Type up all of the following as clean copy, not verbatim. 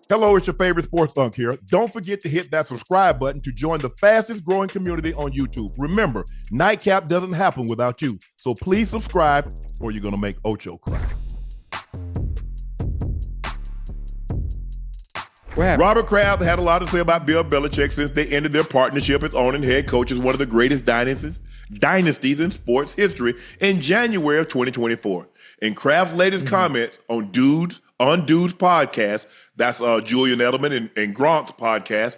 Hello, it's your favorite sports Unc here. Don't forget to hit that subscribe button to join the fastest growing community on YouTube. Remember, Nightcap doesn't happen without you. So please subscribe or you're going to make Ocho cry. Robert Kraft had a lot to say about Bill Belichick since they ended their partnership as owner and head coach as one of the greatest dynasties in sports history in January of 2024. In Kraft's latest comments on Dude's podcast, that's Julian Edelman and Gronk's podcast,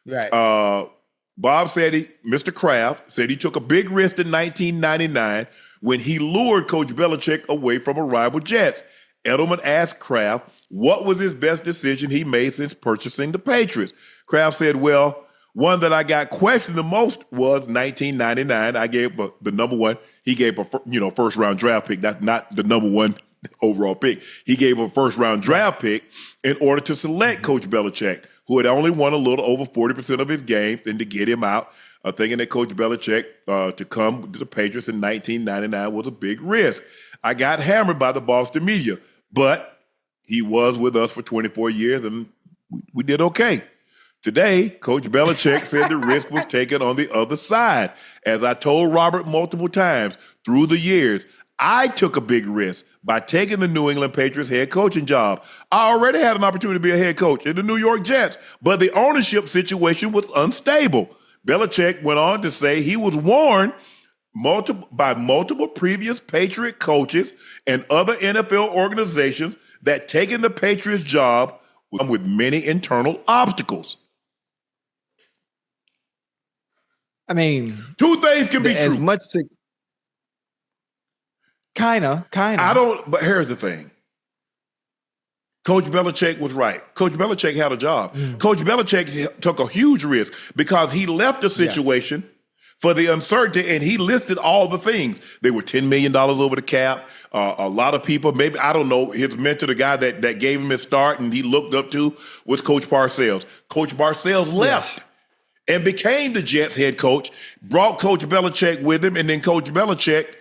right? Bob said Mr. Kraft said he took a big risk in 1999 when he lured Coach Belichick away from a rival Jets. Edelman asked Kraft what was his best decision he made since purchasing the Patriots. Kraft said, well, one that I got questioned the most was 1999. I gave the number one. He gave a first round draft pick. That's not the number one overall pick. He gave a first round draft pick in order to select Coach Belichick, who had only won a little over 40% of his games, and to get him out, thinking that Coach Belichick to come to the Patriots in 1999 was a big risk. I got hammered by the Boston media, but he was with us for 24 years, and we did okay. Today, Coach Belichick said the risk was taken on the other side. As I told Robert multiple times through the years, I took a big risk by taking the New England Patriots head coaching job. I already had an opportunity to be a head coach in the New York Jets, but the ownership situation was unstable. Belichick went on to say he was warned by multiple previous Patriot coaches and other NFL organizations that taking the Patriots job would come with many internal obstacles. I mean, two things can be true. As much kind of. But here's the thing. Coach Belichick was right. Coach Belichick had a job. Coach Belichick took a huge risk because he left the situation for the uncertainty, and he listed all the things. They were $10 million over the cap. A lot of people, maybe, I don't know, his mentor, the guy that gave him his start and he looked up to, was Coach Parcells. Coach Parcells left and became the Jets head coach, brought Coach Belichick with him, and then Coach Belichick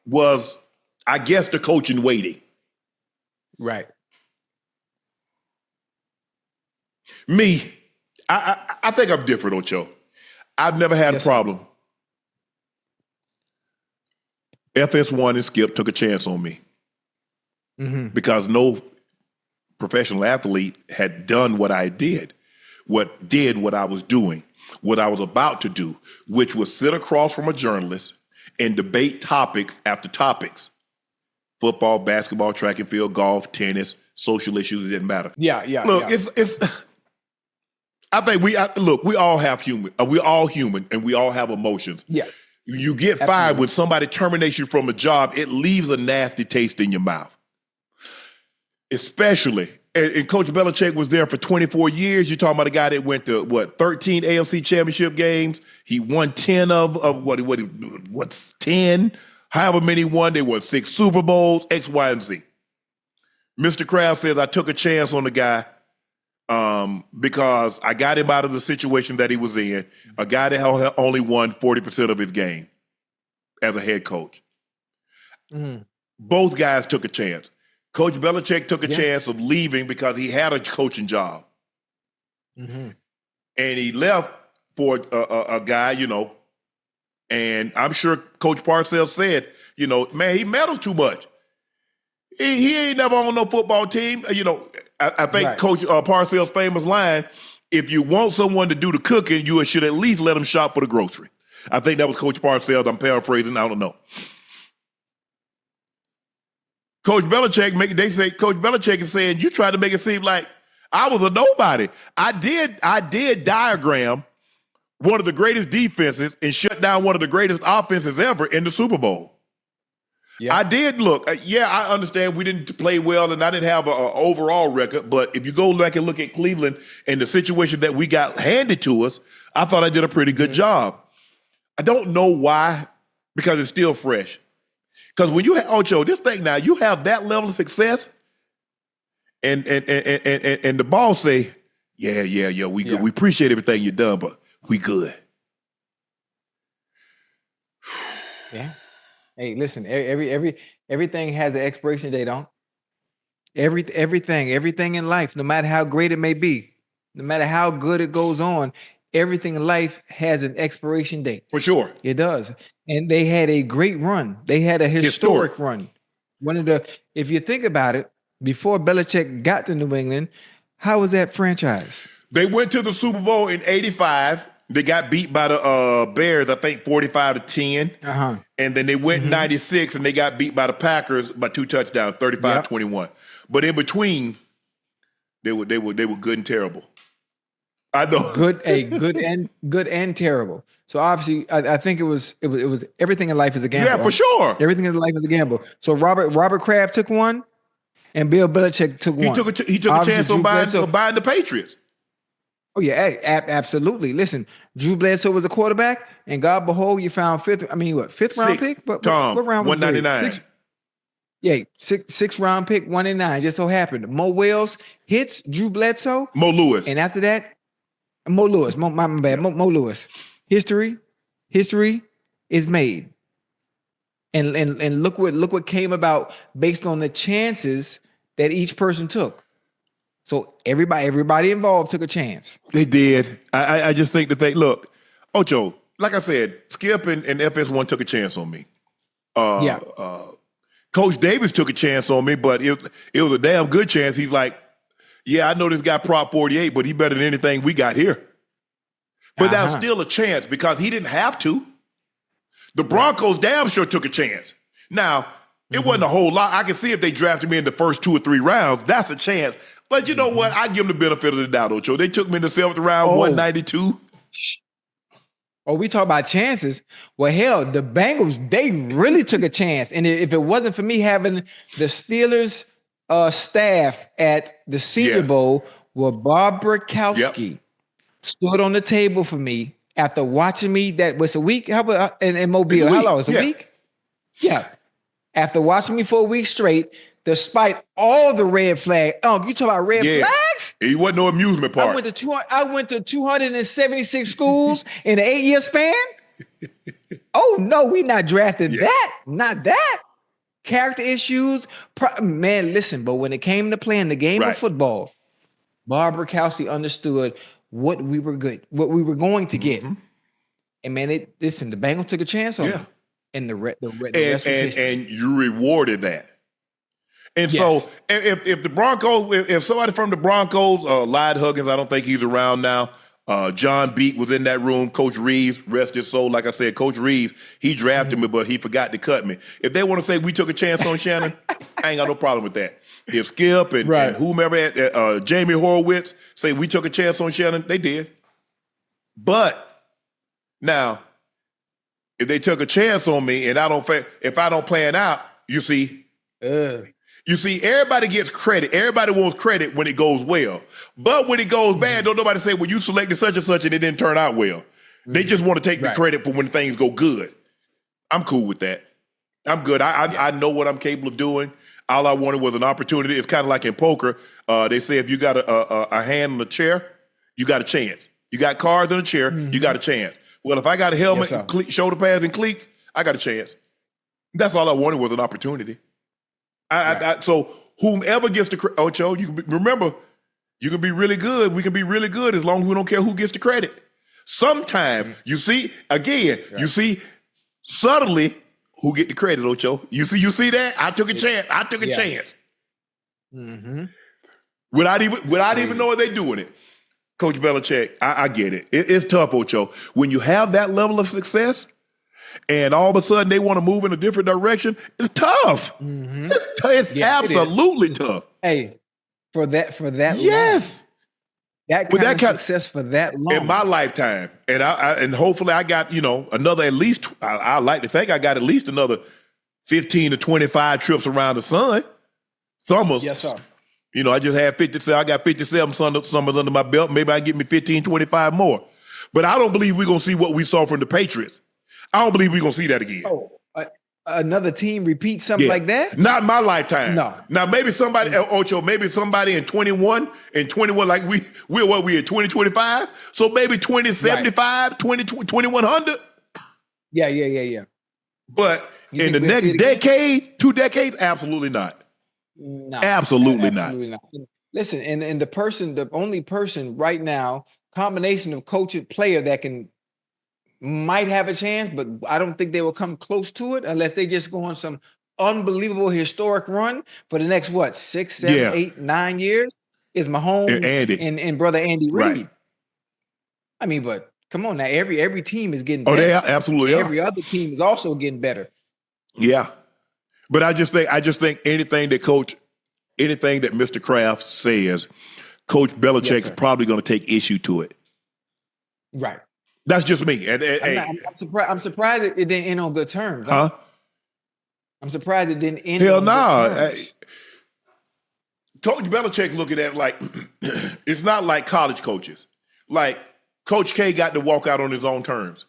was, I guess, the coach in waiting. Right. Me, I think I'm different, Ocho. I've never had a problem. FS1 and Skip took a chance on me because no professional athlete had done what I did, what I was doing, what I was about to do, which was sit across from a journalist and debate topics after topics. Football, basketball, track and field, golf, tennis, social issues, it didn't matter. Look, it's I think we all have human. We're all human, and we all have emotions. Yeah. You get fired when somebody terminates you from a job, it leaves a nasty taste in your mouth. Especially, and Coach Belichick was there for 24 years. You're talking about a guy that went to, 13 AFC championship games. He won 10 what's 10? However many won. They won 6 Super Bowls, X, Y, and Z. Mr. Kraft says, I took a chance on the guy because I got him out of the situation that he was in, a guy that only won 40% of his game as a head coach. Both guys took a chance. Coach Belichick took a chance of leaving because he had a coaching job. And he left for a guy, and I'm sure Coach Parcells said, man, he meddles too much. He ain't never on no football team. I think Coach Parcells' famous line, if you want someone to do the cooking, you should at least let them shop for the grocery. I think that was Coach Parcells. I'm paraphrasing. I don't know. Coach Belichick, they say Coach Belichick is saying, you tried to make it seem like I was a nobody. I did diagram one of the greatest defenses and shut down one of the greatest offenses ever in the Super Bowl. Yeah. I did look. I understand we didn't play well and I didn't have an overall record, but if you go back and look at Cleveland and the situation that we got handed to us, I thought I did a pretty good job. I don't know why, because it's still fresh. Because when you have, Ocho, this thing now, you have that level of success and the boss say, yeah, we good. We appreciate everything you've done, but we good. Yeah. Hey, listen, everything has an expiration date on. Everything in life, no matter how great it may be, no matter how good it goes on, everything in life has an expiration date. For sure. It does. And they had a great run. They had a historic run. If you think about it, before Belichick got to New England, how was that franchise? They went to the Super Bowl in '85. They got beat by the Bears, I think 45-10. And then they went in '96 and they got beat by the Packers by 2 touchdowns, 35-21. But in between, they were good and terrible. I know. Good and terrible. So obviously, I think it was everything in life is a gamble. Yeah, for sure. Everything in life is a gamble. So Robert Kraft took one, and Bill Belichick took one. He took a chance on buying the Patriots. Oh yeah, absolutely. Listen, Drew Bledsoe was a quarterback, and God behold, you found fifth round pick? What round? 199. Sixth round pick, 199. Just so happened. Mo Wells hits Drew Bledsoe. Mo Lewis. And after that, Mo Lewis. My bad. Mo Lewis. History is made. And look what came about based on the chances that each person took. So everybody involved took a chance. They did. I just think that look, Ocho, like I said, Skip and FS1 took a chance on me. Coach Davis took a chance on me, but it was a damn good chance. He's like, yeah, I know this guy Prop 48, but he better than anything we got here. But that was still a chance because he didn't have to. The Broncos damn sure took a chance. Now, it wasn't a whole lot. I can see if they drafted me in the first 2 or 3 rounds, that's a chance. But you know what? I give them the benefit of the doubt, Ocho. They took me in the 7th round, 192. Oh, we talk about chances. Well, hell, the Bengals, they really took a chance. And if it wasn't for me having the Steelers staff at the Senior Bowl, where Bob Burkowski stood on the table for me after watching me, that was a week. How about in Mobile? How long? It was a week? Yeah. After watching me for a week straight, despite all the red flags. Oh, you talk about red flags? It wasn't no amusement park. I went to 276 schools in an 8-year span. Oh no, we not drafting that. Not that. Character issues. Man, listen, but when it came to playing the game of football, Bob Burkowski understood what we were going to get. And man, the Bengals took a chance on him. And the rest was history. And you rewarded that. And so if the Broncos, if somebody from the Broncos, Lyde Huggins, I don't think he's around now. John Beat was in that room. Coach Reeves, rest his soul. Like I said, Coach Reeves, he drafted me, but he forgot to cut me. If they want to say we took a chance on Shannon, I ain't got no problem with that. If Skip and whomever, Jamie Horowitz, say we took a chance on Shannon, they did. But now, if they took a chance on me and if I don't plan out, you see, everybody gets credit. Everybody wants credit when it goes well. But when it goes bad, don't nobody say, well, you selected such and such and it didn't turn out well. They just want to take the credit for when things go good. I'm cool with that. I'm good. I know what I'm capable of doing. All I wanted was an opportunity. It's kind of like in poker. They say if you got a hand on a chair, you got a chance. You got cards in a chair, you got a chance. Well, if I got a helmet, and shoulder pads, and cleats, I got a chance. That's all I wanted was an opportunity. So whomever gets the Ocho, remember, you can be really good. We can be really good as long as we don't care who gets the credit. Sometimes you see subtly who get the credit, Ocho. You see that? I took a chance. I took a chance. Without even knowing they doing it. Coach Belichick, I get it. It's tough, Ocho. When you have that level of success and all of a sudden they want to move in a different direction, it's tough. It's absolutely tough. Hey, for that yes. Long, that kind of success for that long. In my lifetime. And hopefully I got, another at least, I like to think I got at least another 15 to 25 trips around the sun. Summers. Yes, sir. I just had 57. I got 57 summers under my belt. Maybe I get me 15, 25 more. But I don't believe we're going to see what we saw from the Patriots. I don't believe we're going to see that again. Oh, another team repeat something like that? Not in my lifetime. No. Now, maybe somebody, Ocho, maybe somebody in 21, like we're at 2025. So maybe 2075, 2100. Yeah. But in the next decade, 2 decades, absolutely not. No, Absolutely not. absolutely not. Listen, and the only person right now, combination of coach and player that might have a chance, but I don't think they will come close to it unless they just go on some unbelievable historic run for the next 6, 7, Yeah. 8, 9 years is Mahomes Andy. and brother Andy Right. Reid. I mean, but come on now, every team is getting Oh, better. they absolutely are. Every other team is also getting better. Yeah. But I just think anything that Mr. Kraft says, Coach Belichick's sir. probably going to take issue to it. Right. That's just me. And I'm surprised it didn't end on good terms. huh? I'm surprised it didn't end Hell on no. good terms. Coach Belichick's looking at it like it's not like college coaches. Like Coach K got to walk out on his own terms.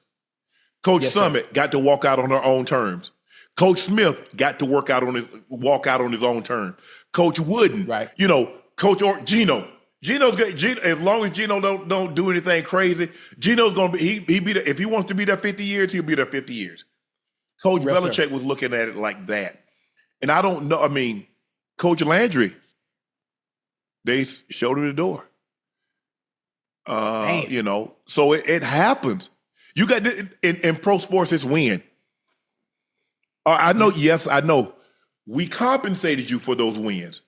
Coach Summit got to walk out on her own terms. Coach Smith got to walk out on his own terms. Coach Wooden, right? Coach Gino. Gino's good. As long as Gino don't do anything crazy, Gino's gonna be he be there. If he wants to be there 50 years, he'll be there 50 years. Coach Belichick was looking at it like that, and I don't know. I mean, Coach Landry, they showed her the door. So it happens. You got in pro sports, it's win. I know. Yes, I know. We compensated you for those wins.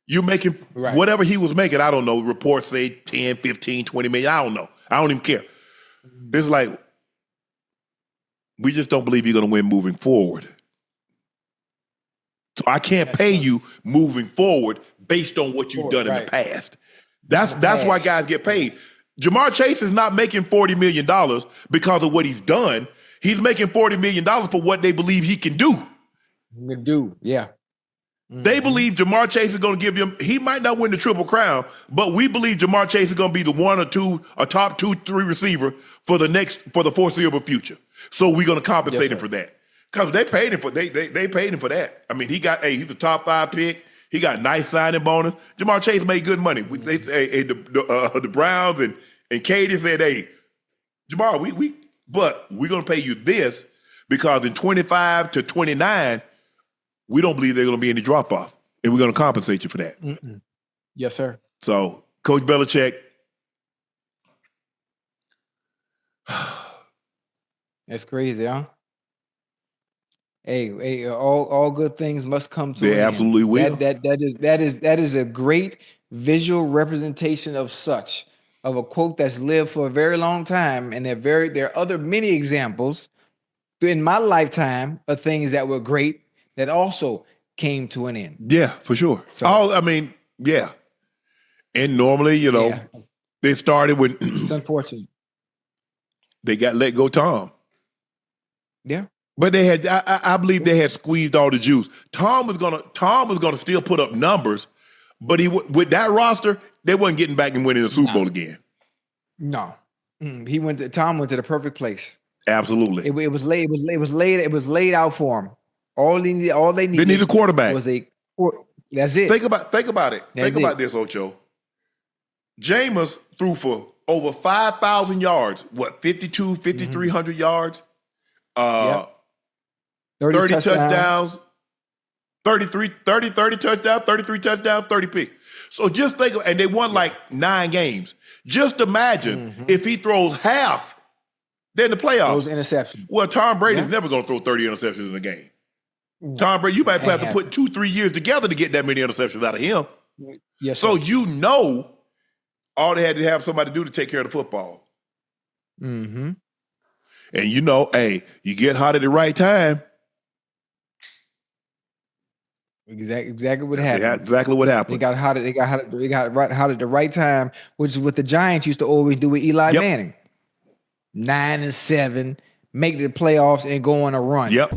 You're making whatever he was making. I don't know. Reports say 10, 15, 20 million. I don't know. I don't even care. It's like, we just don't believe you're going to win moving forward. So I can't pay you moving forward based on what you've done in the past. That's why guys get paid. Jamar Chase is not making $40 million because of what he's done. He's making $40 million for what they believe he can do. Yeah. They believe Jamar Chase is going to give him, he might not win the Triple Crown, but we believe Jamar Chase is going to be the one or two, a top 2, 3 receiver for the foreseeable future. So we're going to compensate him for that. Because they paid him for they paid him for that. I mean, he's a top 5 pick. He got nice signing bonus. Jamar Chase made good money. The Browns and Katie said, "Hey, Jamar, but we're going to pay you this because in 25 to 29, we don't believe there's going to be any drop off, and we're going to compensate you for that." Yes, sir. So, Coach Belichick, that's crazy, huh? Hey, all good things must come to an end. They absolutely will. That is a great visual representation of a quote that's lived for a very long time, and there are other many examples in my lifetime of things that were great that also came to an end. Yeah, for sure. So, yeah. And normally, they started with it's unfortunate. They got let go Tom. Yeah. But they had, I believe they had squeezed all the juice. Tom was gonna still put up numbers, but with that roster, they wasn't getting back and winning the Super Bowl again. No, Tom went to the perfect place. Absolutely, it was laid out for him. All they needed. They need a quarterback. That's it. Think about it. Think about this, Ocho. Jameis threw for over 5,000 yards. What, 5,300 yards? 30 touchdowns, 30 touchdowns, 33 touchdowns, 30 picks. So just think, and they won like 9 games. Just imagine if he throws half, then the playoffs. Those interceptions. Well, Tom Brady's never going to throw 30 interceptions in a game. Tom Brady, you might have to put 2-3 years together to get that many interceptions out of him. Yes. So all they had to have somebody do to take care of the football. Mm-hmm. And you get hot at the right time. Exactly what happened. Yeah, exactly what happened. They got hot at the right time, which is what the Giants used to always do with Eli Manning. 9-7, make the playoffs and go on a run. Yep.